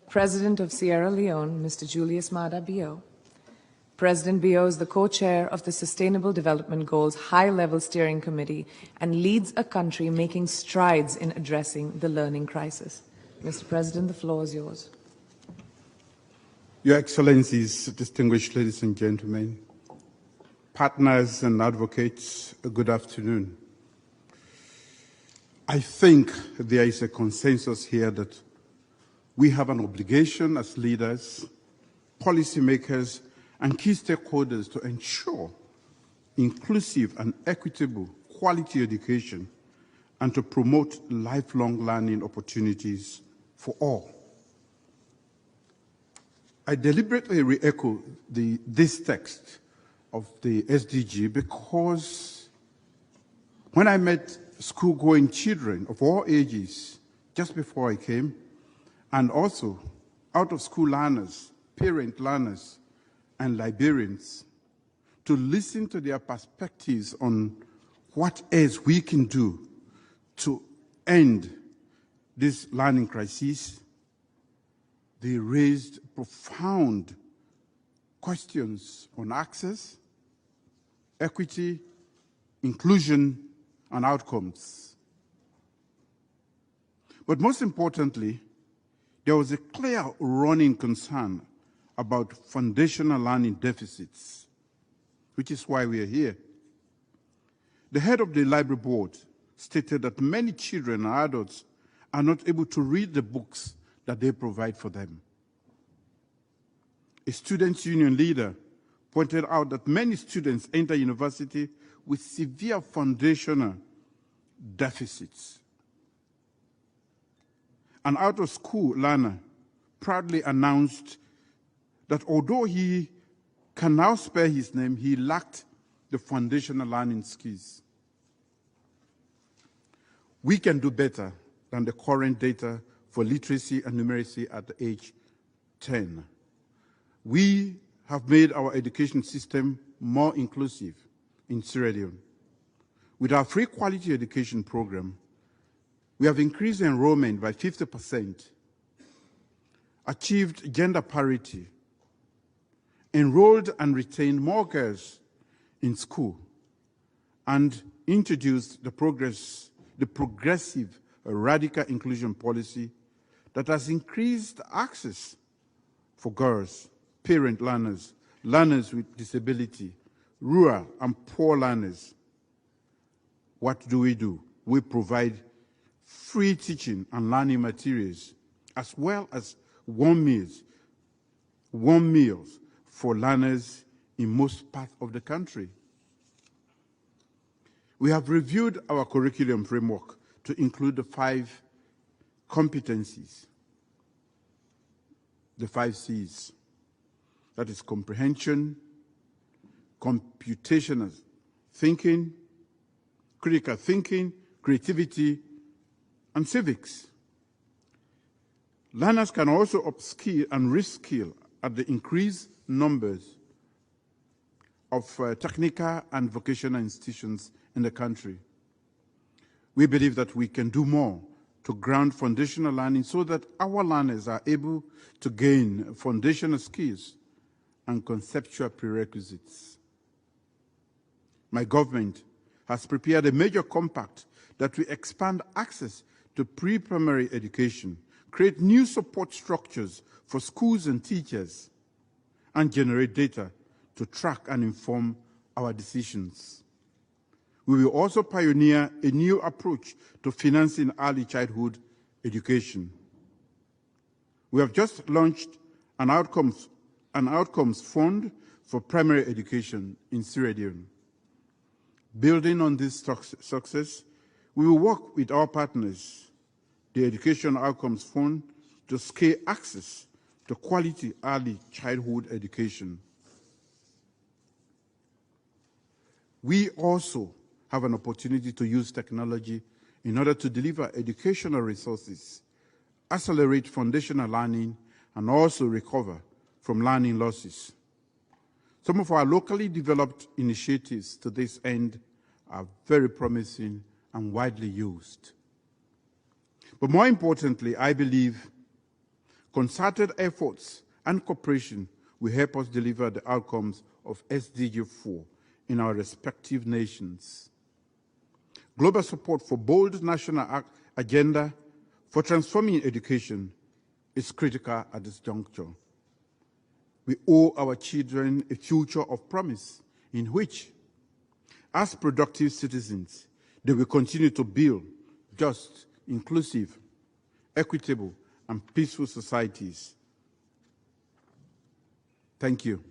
President of Sierra Leone, Mr. Julius Maada Bio. President Bio is the co-chair of the Sustainable Development Goals High-Level Steering Committee and leads a country making strides in addressing the learning crisis. Mr. President, the floor is yours. Your Excellencies, distinguished ladies and gentlemen, partners and advocates, good afternoon. I think there is a consensus here that we have an obligation as leaders, policymakers, and key stakeholders to ensure inclusive and equitable quality education and to promote lifelong learning opportunities for all. I deliberately re-echo this text of the SDG because when I met school-going children of all ages just before I came, and also out-of-school learners, parent learners, and librarians, to listen to their perspectives on what else we can do to end this learning crisis, they raised profound questions on access, equity, inclusion, and outcomes. But most importantly, there was a clear running concern about foundational learning deficits, which is why we are here. The head of the library board stated that many children and adults are not able to read the books that they provide for them. A students' union leader pointed out that many students enter university with severe foundational deficits. An out-of-school learner proudly announced that although he can now spare his name, he lacked the foundational learning skills. We can do better than the current data for literacy and numeracy at age 10. We have made our education system more inclusive in Sierra Leone. With our free quality education program, we have increased enrollment by 50%, achieved gender parity, enrolled and retained more girls in school, and introduced the progressive radical inclusion policy that has increased access for girls, parent learners, learners with disability, rural and poor learners. What do? We provide free teaching and learning materials, as well as warm meals for learners in most parts of the country. We have reviewed our curriculum framework to include the 5 competencies, the 5 C's. That is comprehension, computational thinking, critical thinking, creativity, and civics. Learners can also upskill and reskill at the increased numbers of technical and vocational institutions in the country. We believe that we can do more to ground foundational learning so that our learners are able to gain foundational skills and conceptual prerequisites. My government has prepared a major compact that will expand access to pre-primary education, create new support structures for schools and teachers, and generate data to track and inform our decisions. We will also pioneer a new approach to financing early childhood education. We have just launched an outcomes fund for primary education in Sierra Leone. Building on this success, we will work with our partners, the Education Outcomes Fund, to scale access to quality early childhood education. We also have an opportunity to use technology in order to deliver educational resources, accelerate foundational learning, and also recover from learning losses. Some of our locally developed initiatives to this end are very promising and widely used. But more importantly, I believe Concerted efforts and cooperation will help us deliver the outcomes of SDG 4 in our respective nations. Global support for bold national agenda for transforming education is critical at this juncture. We owe our children a future of promise in which, as productive citizens, they will continue to build just, inclusive, equitable, and peaceful societies. Thank you.